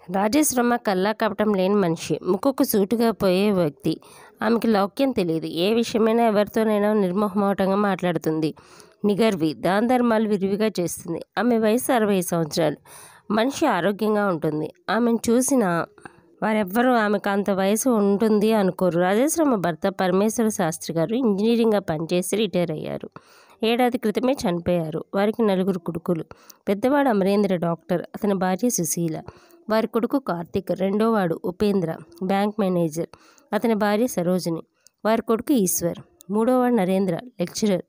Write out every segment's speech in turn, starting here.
రాజేశ్వరమ్మ కల్లా కపటం లేని మనిషి, ముక్కుకు సూటిగా పోయే వ్యక్తి. ఆమెకి లౌక్యం తెలియదు. ఏ విషయమైనా ఎవరితోనైనా నిర్మోహమాటంగా మాట్లాడుతుంది. నిగర్వి, దాన ధర్మాలు విరివిగా చేస్తుంది. ఆమె వయసు 60 సంవత్సరాలు. మనిషి ఆరోగ్యంగా ఉంటుంది. ఆమెను చూసిన వారెవ్వరూ ఆమెకు అంత వయసు ఉంటుంది అనుకోరు. రాజేశ్వరమ్మ భర్త పరమేశ్వర శాస్త్రి గారు ఇంజనీరింగ్గా పనిచేసి రిటైర్ అయ్యారు. ఏడాది క్రితమే చనిపోయారు. వారికి 4 కొడుకులు. పెద్దవాడు అమరేంద్ర డాక్టర్, అతని భార్య సుశీల. వారి కొడుకు కార్తీక్, రెండోవాడు ఉపేంద్ర బ్యాంక్ మేనేజర్, అతని భార్య సరోజిని. వారి కొడుకు ఈశ్వర్, మూడోవాడు నరేంద్ర లెక్చరర్,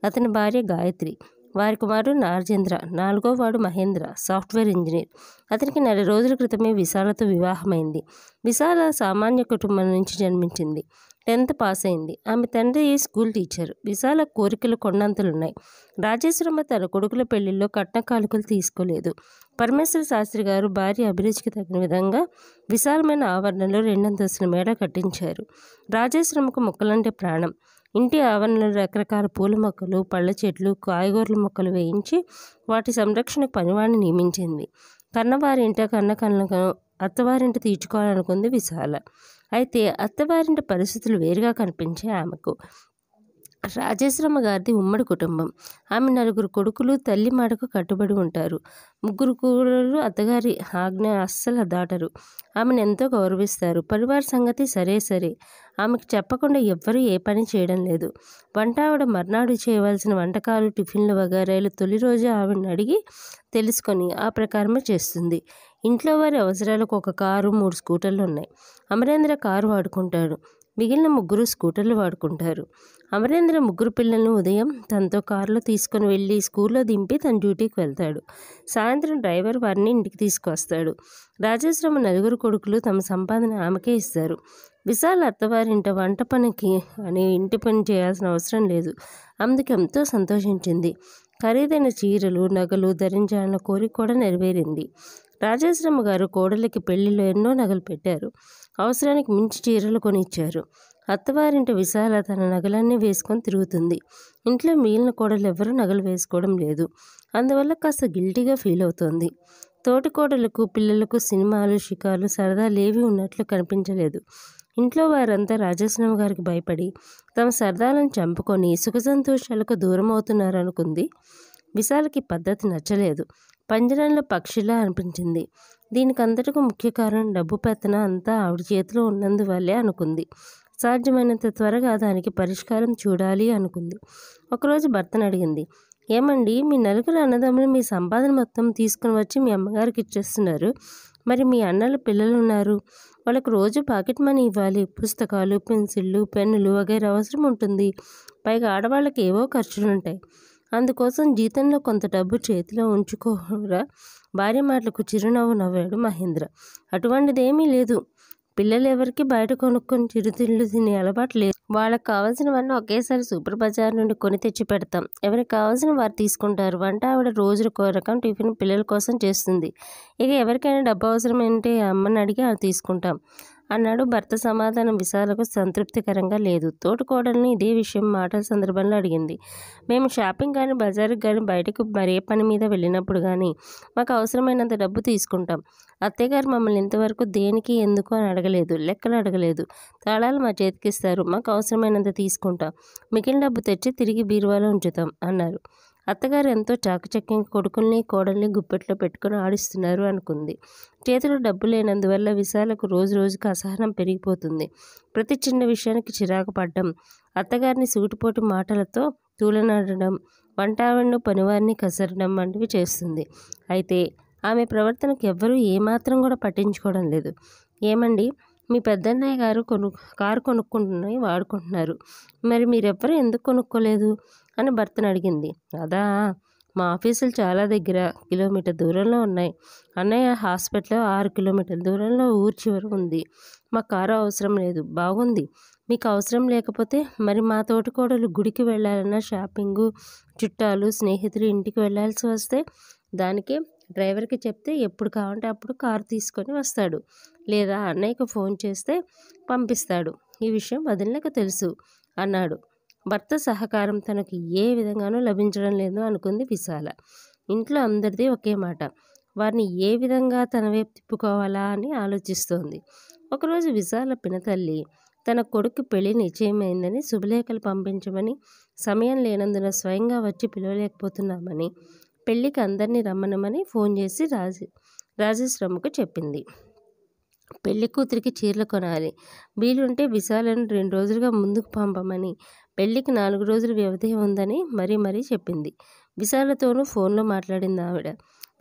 అతని భార్య గాయత్రి. వారి కుమారుడు నార్జేంద్ర, నాలుగోవాడు మహేంద్ర సాఫ్ట్వేర్ ఇంజనీర్. అతనికి 4 రోజుల క్రితమే విశాలతో వివాహమైంది. విశాల సామాన్య కుటుంబం నుంచి జన్మించింది. 10th పాస్ అయింది. ఆమె తండ్రి స్కూల్ టీచర్. విశాల కోరికలు కొండంతలున్నాయి. రాజేశ్వరమ్మ తన కొడుకుల పెళ్లిల్లో కట్న కానుకలు తీసుకోలేదు. పరమేశ్వర శాస్త్రి గారు భార్య అభిరుచికి తగిన విధంగా విశాలమైన ఆవరణలో 2 అంతస్తుల మేడ కట్టించారు. రాజేశ్వరమ్మకు మొక్కలంటే ప్రాణం. ఇంటి ఆవరణలో రకరకాల పూల మొక్కలు, పళ్ళ చెట్లు, కాయగూరల మొక్కలు వేయించి వాటి సంరక్షణకు పనివాడిని నియమించింది. కన్నవారింట కన్న కళ్ళను అత్తవారింట తీర్చుకోవాలనుకుంది విశాల. అయితే అత్తవారింట పరిస్థితులు వేరుగా కనిపించే ఆమెకు. రాజేశ్వరమ్మ గారిది ఉమ్మడి కుటుంబం. ఆమె 4 కొడుకులు తల్లి మాటకు కట్టుబడి ఉంటారు. 3 కూతుళ్ళు అత్తగారి ఆజ్ఞ అస్సలు దాటరు. ఆమెను ఎంతో గౌరవిస్తారు. పరివార సంగతి సరే. ఆమెకు చెప్పకుండా ఎవ్వరూ ఏ పని చేయడం లేదు. వంట ఆవిడ మర్నాడు చేయవలసిన వంటకాలు, టిఫిన్లు వగైరాలు తొలి రోజు ఆవిడని అడిగి తెలుసుకొని ఆ ప్రకారమే చేస్తుంది. ఇంట్లో వారి అవసరాలకు 1 కారు, 3 స్కూటర్లు ఉన్నాయి. అమరేంద్ర కారు వాడుకుంటాడు. మిగిలిన 3 స్కూటర్లు వాడుకుంటారు. అమరేంద్ర 3 పిల్లలను ఉదయం తనతో కారులో తీసుకుని వెళ్ళి స్కూల్లో దింపి తన డ్యూటీకి వెళ్తాడు. సాయంత్రం డ్రైవర్ వారిని ఇంటికి తీసుకొస్తాడు. రాజేశ్వరమ్మ 4 కొడుకులు తమ సంపాదన ఆమెకే ఇస్తారు. విశాల అత్తవారింట వంట పనికి అని ఇంటి పని చేయాల్సిన అవసరం లేదు. అందుకు ఎంతో సంతోషించింది. ఖరీదైన చీరలు, నగలు ధరించాలన్న కోరిక కూడా నెరవేరింది. రాజేశ్వరమ్మ గారు కోడలికి పెళ్లిలో ఎన్నో నగలు పెట్టారు. అవసరానికి మించి చీరలు కొనిచ్చారు. అత్తవారింట విశాల తన నగలన్నీ వేసుకొని తిరుగుతుంది. ఇంట్లో మిగిలిన కోడలు ఎవరూ నగలు వేసుకోవడం లేదు. అందువల్ల కాస్త గిల్టీగా ఫీల్ అవుతోంది. తోటి కోడలకు, పిల్లలకు సినిమాలు, షికార్లు, సరదాలేవి ఉన్నట్లు కనిపించలేదు. ఇంట్లో వారంతా రాజేశ్వరమ్మ గారికి భయపడి తమ సరదాలను చంపుకొని సుఖ సంతోషాలకు దూరం అవుతున్నారనుకుంది. విశాలకి పద్ధతి నచ్చలేదు. పంజరంలో పక్షిలా అనిపించింది. దీనికంతటికి ముఖ్య కారణం డబ్బు పెత్తన అంతా ఆవిడ చేతిలో ఉన్నందువల్లే అనుకుంది. సాధ్యమైనంత త్వరగా దానికి పరిష్కారం చూడాలి అనుకుంది. ఒకరోజు భర్తను అడిగింది, ఏమండి, మీ 4 అన్నదమ్ములు మీ సంపాదన మొత్తం తీసుకుని వచ్చి మీ అమ్మగారికి ఇచ్చేస్తున్నారు. మరి మీ అన్నలు పిల్లలు ఉన్నారు. వాళ్ళకు రోజు పాకెట్ మనీ ఇవ్వాలి. పుస్తకాలు, పెన్సిళ్ళు, పెన్నులు వగైరా అవసరం ఉంటుంది. పైగా ఆడవాళ్ళకి ఏవో ఖర్చులుంటాయి. అందుకోసం జీతంలో కొంత డబ్బు చేతిలో ఉంచుకోరా? భార్య మాటలకు చిరునవ్వు నవ్వాడు మహేంద్ర. అటువంటిదేమీ లేదు. పిల్లలు ఎవరికి బయట కొనుక్కొని చిరుతిళ్ళు తినే అలవాటు లేదు. వాళ్ళకి కావాల్సినవన్నీ ఒకేసారి సూపర్ బజార్ నుండి కొని తెచ్చి పెడతాం. ఎవరికి కావాల్సిన వారు తీసుకుంటారు. వంట ఆవిడ రోజుకో రకం టిఫిన్ పిల్లల కోసం చేస్తుంది. ఇక ఎవరికైనా డబ్బు అవసరం అంటే అమ్మని అడిగి తీసుకుంటాం అన్నాడు. భర్త సమాధానం విశాలకు సంతృప్తికరంగా లేదు. తోటికోడల్ని ఇదే విషయం మాటల సందర్భంలో అడిగింది. మేము షాపింగ్ కానీ, బజారుకి కానీ, బయటకు మరే పని మీద వెళ్ళినప్పుడు కానీ మాకు అవసరమైనంత డబ్బు తీసుకుంటాం. అత్తయ్యగారు మమ్మల్ని ఇంతవరకు దేనికి, ఎందుకు అని అడగలేదు. లెక్కలు అడగలేదు. తాళాలు మా చేతికిస్తారు. మాకు అవసరమైనంత తీసుకుంటాం. మిగిలిన డబ్బు తెచ్చి తిరిగి బీరువాలో ఉంచుతాం అన్నారు. అత్తగారు ఎంతో చాకచక్యంగా కొడుకుల్ని, కోడల్ని గుప్పెట్లో పెట్టుకుని ఆడిస్తున్నారు అనుకుంది. చేతిలో డబ్బు లేనందువల్ల విశాలకు రోజు రోజుకు అసహనం పెరిగిపోతుంది. ప్రతి చిన్న విషయానికి చిరాకు పడ్డం, అత్తగారిని సూటిపోటి మాటలతో తూలనాడడం, వంట ఆవిడను, పనివారిని కసరడం వంటివి చేస్తుంది. అయితే ఆమె ప్రవర్తనకు ఎవ్వరూ ఏమాత్రం కూడా పట్టించుకోవడం లేదు. ఏమండి, మీ పెద్దన్నయ్య గారు కారు కొనుక్కుంటున్నాయి, వాడుకుంటున్నారు. మరి మీరెవ్వరూ ఎందుకు కొనుక్కోలేదు అని భర్తను అడిగింది. అదా, మా ఆఫీసులు చాలా దగ్గర, కిలోమీటర్ దూరంలో ఉన్నాయి. అన్నయ్య హాస్పిటల్ 6 కిలోమీటర్ల దూరంలో ఊరి చివర ఉంది. మా కారు అవసరం లేదు. బాగుంది. మీకు అవసరం లేకపోతే మరి మా తోటికోడలు గుడికి వెళ్ళాలన్నా, షాపింగు, చుట్టాలు, స్నేహితులు ఇంటికి వెళ్ళాల్సి వస్తే దానికే డ్రైవర్కి చెప్తే ఎప్పుడు కావాలంటే అప్పుడు కారు తీసుకొని వస్తాడు. లేదా అన్నయ్యకు ఫోన్ చేస్తే పంపిస్తాడు. ఈ విషయం వదినలకు తెలుసు అన్నాడు. భర్త సహకారం తనకు ఏ విధంగానూ లభించడం లేదు అనుకుంది విశాల. ఇంట్లో అందరిది ఒకే మాట. వారిని ఏ విధంగా తన వైపు తిప్పుకోవాలా అని ఆలోచిస్తోంది. ఒకరోజు విశాల పినతల్లి తన కొడుకు పెళ్లి నిశ్చయమైందని శుభలేఖలు పంపించమని, సమయం లేనందున స్వయంగా వచ్చి పిలవలేకపోతున్నామని, పెళ్లికి అందరినీ రమ్మనమని ఫోన్ చేసి రాజేశ్వరమ్మకు చెప్పింది. పెళ్లి కూతురికి చీరలు కొనాలి, వీలుంటే విశాలను 2 రోజులుగా ముందుకు పంపమని, పెళ్లికి 4 రోజుల వ్యవధి ఉందని మరీ చెప్పింది. విశాలతోనూ ఫోన్లో మాట్లాడింది ఆవిడ.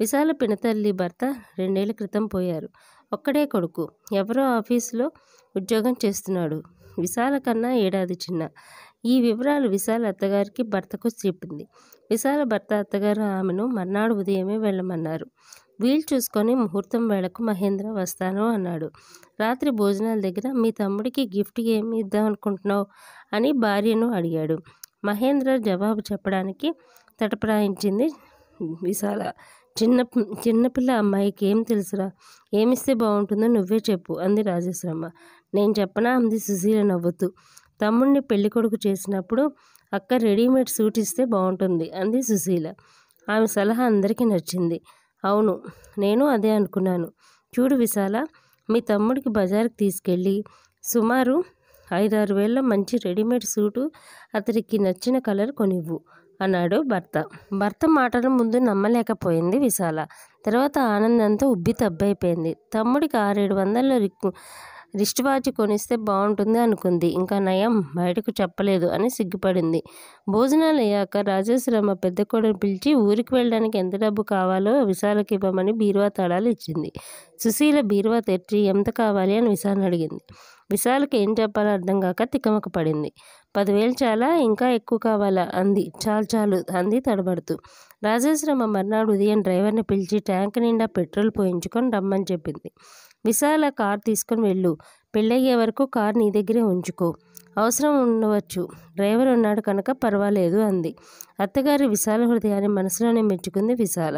విశాల పినతల్లి భర్త 2 ఏళ్ల క్రితం పోయారు. ఒక్కడే కొడుకు, ఎవరో ఆఫీసులో ఉద్యోగం చేస్తున్నాడు. విశాల కన్నా ఏడాది చిన్న. ఈ వివరాలు విశాల అత్తగారికి భర్తకు చెప్పింది. విశాల భర్త అత్తగారు ఆమెను మర్నాడు ఉదయమే వెళ్ళమన్నారు. వీలు చూసుకొని ముహూర్తం వేళకు మహేంద్ర వస్తాను అన్నాడు. రాత్రి భోజనాల దగ్గర మీ తమ్ముడికి గిఫ్ట్ ఏమి ఇద్దాం అనుకుంటున్నావు అని భార్యను అడిగాడు. మహేంద్ర జవాబు చెప్పడానికి తటపడాయించింది విశాల. చిన్నపిల్ల అమ్మాయికి ఏం తెలుసురా, ఏమిస్తే బాగుంటుందో నువ్వే చెప్పు అంది రాజేశ్వరమ్మ. నేను చెప్పనా అంది సుశీల నవ్వుతూ. తమ్ముడిని పెళ్లి కొడుకు చేసినప్పుడు అక్క రెడీమేడ్ సూట్ ఇస్తే బాగుంటుంది అంది సుశీల. ఆమె సలహా అందరికీ నచ్చింది. అవును, నేను అదే అనుకున్నాను. చూడు విశాల, మీ తమ్ముడికి బజార్కి తీసుకెళ్ళి సుమారు 5-6 వేల్లో మంచి రెడీమేడ్ సూటు అతడికి నచ్చిన కలర్ కొనివ్వు అన్నాడు భర్త. భర్త మాటల ముందు నమ్మలేకపోయింది విశాల. తర్వాత ఆనందంతో ఉబ్బి తబ్బైపోయింది. తమ్ముడికి 600-700 రిస్ట్ వాచ్ కొనిస్తే బాగుంటుంది అనుకుంది. ఇంకా నయం బయటకు చెప్పలేదు అని సిగ్గుపడింది. భోజనాలు అయ్యాక రాజేశ్వరమ్మ పెద్ద కొడుకుని పిలిచి ఊరికి వెళ్ళడానికి ఎంత డబ్బు కావాలో విశాలకి ఇవ్వమని బీరువా తాళాలు ఇచ్చింది. సుశీల బీరువా తెరిచి ఎంత కావాలి అని విశాలను అడిగింది. విశాలకి ఏం చెప్పాలో అర్థం కాక తికమక పడింది. 10,000 చాలా, ఇంకా ఎక్కువ కావాలా అంది. చాలు అంది తడబడుతూ. రాజేశ్వరమ్మ మర్నాడు ఉదయం డ్రైవర్ని పిలిచి ట్యాంక్ నిండా పెట్రోల్ పోయించుకొని రమ్మని చెప్పింది. విశాల కారు తీసుకొని వెళ్ళు, పెళ్ళయ్యే వరకు కారు నీ దగ్గరే ఉంచుకో, అవసరం ఉండవచ్చు, డ్రైవర్ ఉన్నాడు కనుక పర్వాలేదు అంది. అత్తగారి విశాల హృదయాన్ని మనసులోనే మెచ్చుకుంది విశాల.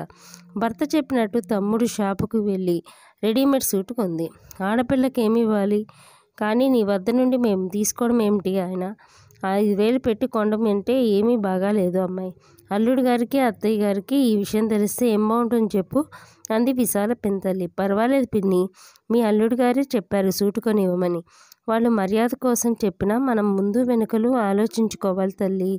భర్త చెప్పినట్టు తమ్ముడు షాపుకు వెళ్ళి రెడీమేడ్ సూట్ కొంది. ఆడపిల్లకి ఏమి ఇవ్వాలి, కానీ నీ వద్ద నుండి మేము తీసుకోవడం ఏమిటి, ఆయన 5,000 పెట్టి కొనడం అంటే ఏమీ బాగాలేదు అమ్మాయి. అల్లుడు గారికి అత్తయ్య గారికి ఈ విషయం తెలిస్తే ఏం బాగుంటుంది చెప్పు అంది విశాల పినతల్లి. పర్వాలేదు పిన్ని, మీ అల్లుడు గారే చెప్పారు సూటు కొని ఇవ్వమని. వాళ్ళు మర్యాద కోసం చెప్పినా మనం ముందు వెనుకలు ఆలోచించుకోవాలి తల్లి.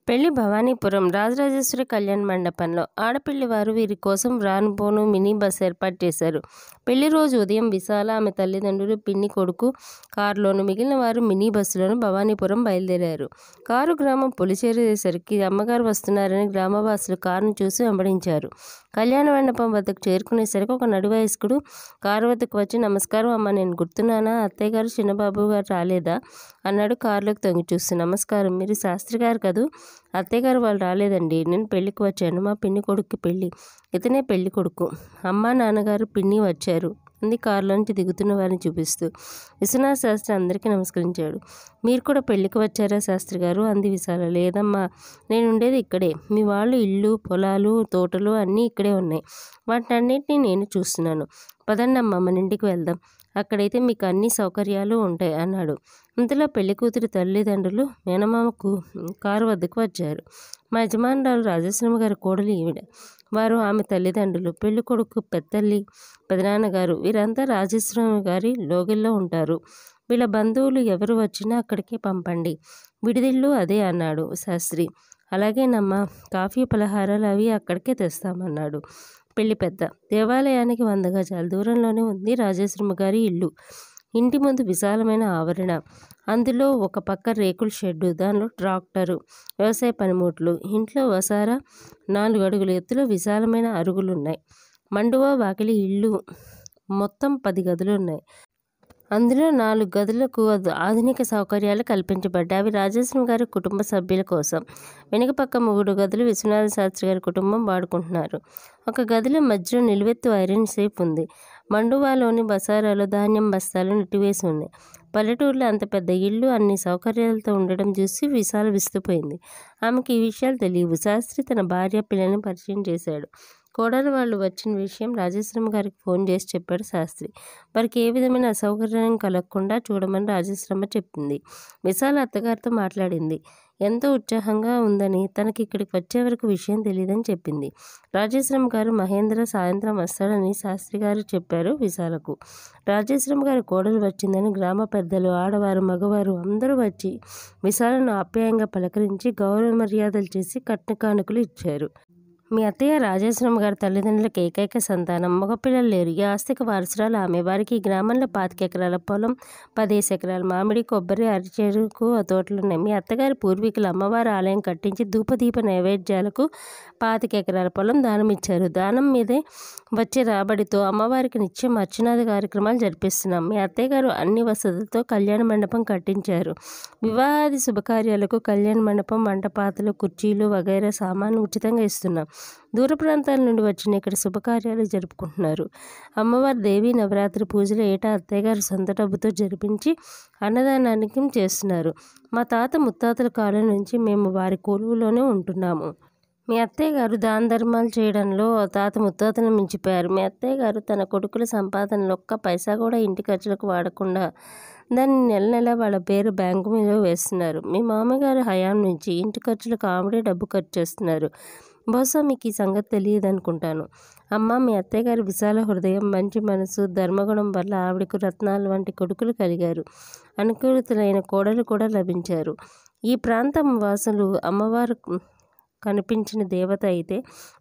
పెళ్లి భవానీపురం రాజరాజేశ్వరి కళ్యాణ మండపంలో. ఆడపిల్లి వారు వీరి కోసం రానుపోను మినీ బస్ ఏర్పాటు చేశారు. పెళ్లి రోజు ఉదయం విశాల, ఆమె తల్లిదండ్రులు, పిన్ని కొడుకు కారులోను, మిగిలిన వారు మినీ బస్సులోను భవానీపురం బయలుదేరారు. కారు గ్రామం పొలిచేరేసరికి అమ్మగారు వస్తున్నారని గ్రామవాసులు కారును చూసి వెంబడించారు. కళ్యాణ మండపం వద్దకు చేరుకునేసరికి ఒక నడివయస్కుడు కారు వద్దకు వచ్చి, నమస్కారం అమ్మ, నేను గుర్తున్నానా, అత్తయ్య గారు చిన్నబాబు గారు రాలేదా అన్నాడు కారులోకి తొంగి చూస్తూ. నమస్కారం, మీరు శాస్త్రి గారు కదూ. అత్తయ్య గారు వాళ్ళు రాలేదండి, నేను పెళ్లికి వచ్చాను, మా పిన్ని కొడుక్కి పెళ్ళి, ఇతనే పెళ్లి కొడుకు, అమ్మ నాన్నగారు పిన్ని వచ్చారు అంది కారులోంచి దిగుతున్న వారిని చూపిస్తూ. విశ్వనాథ శాస్త్రి అందరికీ నమస్కరించాడు. మీరు కూడా పెళ్లికి వచ్చారా శాస్త్రి గారు అంది విశాల. లేదమ్మా, నేను ఉండేది ఇక్కడే, మీ వాళ్ళు ఇల్లు, పొలాలు, తోటలు అన్నీ ఇక్కడే ఉన్నాయి, వాటన్నిటినీ నేను చూస్తున్నాను. పదండమ్మా మన ఇంటికి వెళ్దాం, అక్కడైతే మీకు అన్ని సౌకర్యాలు ఉంటాయి అన్నాడు. ఇంతలో పెళ్లి కూతురి తల్లిదండ్రులు మేనమామకు కారు వద్దకు వచ్చారు. మా యజమానురాలు రాజేశ్వరమ్మ గారి కోడలు ఈవిడ, వారు ఆమె తల్లిదండ్రులు, పెళ్లి కొడుకు పెద్దల్లి, పెదనాన్నగారు, వీరంతా రాజేశ్వరమ్మ గారి లోగిల్లో ఉంటారు. వీళ్ళ బంధువులు ఎవరు వచ్చినా అక్కడికే పంపండి, విడిదిల్లు అదే అన్నాడు శాస్త్రి. అలాగేనమ్మా, కాఫీ పలహారాలు అవి అక్కడికే తెస్తామన్నాడు పెళ్లి పెద్ద. దేవాలయానికి 100 గజాల దూరంలోనే ఉంది రాజేశ్వరమ్మ గారి ఇల్లు. ఇంటి ముందు విశాలమైన ఆవరణ, అందులో ఒక పక్క రేకుల షెడ్డు, దానిలో ట్రాక్టరు, వ్యవసాయ పనిముట్లు. ఇంట్లో వసారా 4 అడుగుల ఎత్తులో విశాలమైన అరుగులున్నాయి. మండువా వాకిలి ఇల్లు మొత్తం 10 గదులున్నాయి. అందులో 4 గదులకు ఆధునిక సౌకర్యాలు కల్పించబడ్డాయి. అవి రాజేశ్వరమ్మ గారి కుటుంబ సభ్యుల కోసం. వెనుక పక్క 3 గదులు విశ్వనాథ శాస్త్రి గారి కుటుంబం వాడుకుంటున్నారు. ఒక గదిలో మధ్యలో నిలువెత్తు ఐరన్ సేఫ్ ఉంది. మండువాలోని వసారాలో ధాన్యం బస్తాలు నెట్టివేసి ఉన్నాయి. పల్లెటూరులో అంత పెద్ద ఇల్లు అన్ని సౌకర్యాలతో ఉండడం చూసి విశాల విస్తుపోయింది. ఆమెకి ఈ విషయాలు తెలియవు. శాస్త్రి తన భార్య, పిల్లల్ని పరిచయం చేశాడు. కోడలు వాళ్ళు వచ్చిన విషయం రాజేశ్వరమ్మ గారికి ఫోన్ చేసి చెప్పాడు శాస్త్రి. వారికి ఏ విధమైన అసౌకర్యం కలగకుండా చూడమని రాజేశ్వరమ్మ చెప్పింది. విశాల అత్తగారితో మాట్లాడింది. ఎంతో ఉత్సాహంగా ఉందని, తనకి ఇక్కడికి వచ్చే వరకు విషయం తెలియదని చెప్పింది. రాజేశ్వరం గారు మహేంద్ర సాయంత్రం వస్తాడని శాస్త్రి గారు చెప్పారు విశాలకు. రాజేశ్వరం గారి కోడలు వచ్చిందని గ్రామ పెద్దలు, ఆడవారు, మగవారు అందరూ వచ్చి విశాలను ఆప్యాయంగా పలకరించి గౌరవ మర్యాదలు చేసి కట్న కానుకలు ఇచ్చారు. మీ అత్తయ్య రాజేశ్వరం గారి తల్లిదండ్రులకు ఏకైక సంతానం, మగపిల్లలు లేరు. ఈ ఆస్తికి వారసురాలు ఆమె. వారికి ఈ గ్రామంలో 25 ఎకరాల పొలం, 15 ఎకరాల మామిడి, కొబ్బరి, అరిచెరుకు తోటలున్నాయి. మీ అత్తగారి పూర్వీకులు అమ్మవారి ఆలయం కట్టించి ధూపదీప నైవేద్యాలకు 25 ఎకరాల పొలం దానం ఇచ్చారు. దానం మీదే వచ్చే రాబడితో అమ్మవారికి నిత్యం అర్చనాది కార్యక్రమాలు జరిపిస్తున్నాం. మీ అత్తయ్య గారు అన్ని వసతులతో కళ్యాణ మండపం కట్టించారు. వివాహాది శుభకార్యాలకు కళ్యాణ మండపం, వంటపాత్రలు, కుర్చీలు వగైరా సామాను ఉచితంగా ఇస్తున్నాం. దూర ప్రాంతాల నుండి వచ్చిన ఇక్కడ శుభకార్యాలు జరుపుకుంటున్నారు. అమ్మవారి దేవీ నవరాత్రి పూజలు ఏటా అత్తయ్య గారు సొంత డబ్బుతో జరిపించి అన్నదానానికి చేస్తున్నారు. మా తాత ముత్తాతల కాలం నుంచి మేము వారి కొలువులోనే ఉంటున్నాము. మీ అత్తయ్య గారు దాన ధర్మాలు చేయడంలో తాత ముత్తాతను మించిపోయారు. మీ అత్తయ్య గారు తన కొడుకుల సంపాదనలో ఒక్క పైసా కూడా ఇంటి ఖర్చులకు వాడకుండా దాన్ని నెల నెల వాళ్ళ పేరు బ్యాంకు మీద వేస్తున్నారు. మీ మామగారు హయాం నుంచి ఇంటి ఖర్చులకు ఆవిడే డబ్బు ఖర్చు చేస్తున్నారు. బహుశా మీకు ఈ సంగతి తెలియదు అనుకుంటాను. అమ్మ, మీ అత్తయ్య గారి విశాల హృదయం, మంచి మనసు, ధర్మగుణం వల్ల ఆవిడకు రత్నాలు వంటి కొడుకులు కలిగారు. అనుకూలితులైన కోడలు కూడా లభించారు. ఈ ప్రాంతం వాసులు అమ్మవారు కనిపించిన దేవత అయితే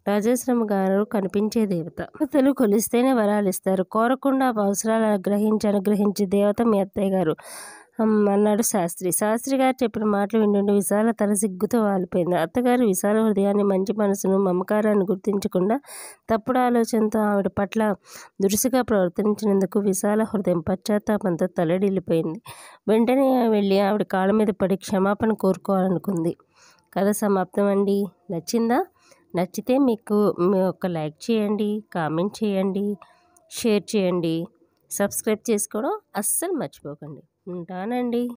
రాజేశ్వరం గారు కనిపించే దేవత. దేవతలు కొలిస్తేనే వరాలు ఇస్తారు, కోరకుండా అవసరాలు అనుగ్రహించే దేవత మీ అత్తయ్య గారు అన్నాడు శాస్త్రి. శాస్త్రి గారు చెప్పిన మాటలు వింటుంటే విశాల తల సిగ్గుతో వాలిపోయింది. అత్తగారు విశాల హృదయాన్ని, మంచి మనసును, మమకారాన్ని గుర్తించకుండా తప్పుడు ఆలోచనతో ఆవిడ పట్ల దురుసుగా ప్రవర్తించినందుకు విశాల హృదయం పశ్చాత్తాపంతో తల్లడిల్లిపోయింది. వెంటనే వెళ్ళి ఆవిడ కాళ్ళ మీద పడి క్షమాపణ కోరుకోవాలనుకుంది. కథ సమాప్తం అండి. నచ్చిందా? నచ్చితే మీకు ఒక లైక్ చేయండి, కామెంట్ చేయండి, షేర్ చేయండి, సబ్స్క్రైబ్ చేసుకోవడం అస్సలు మర్చిపోకండి. ఉంటానండి.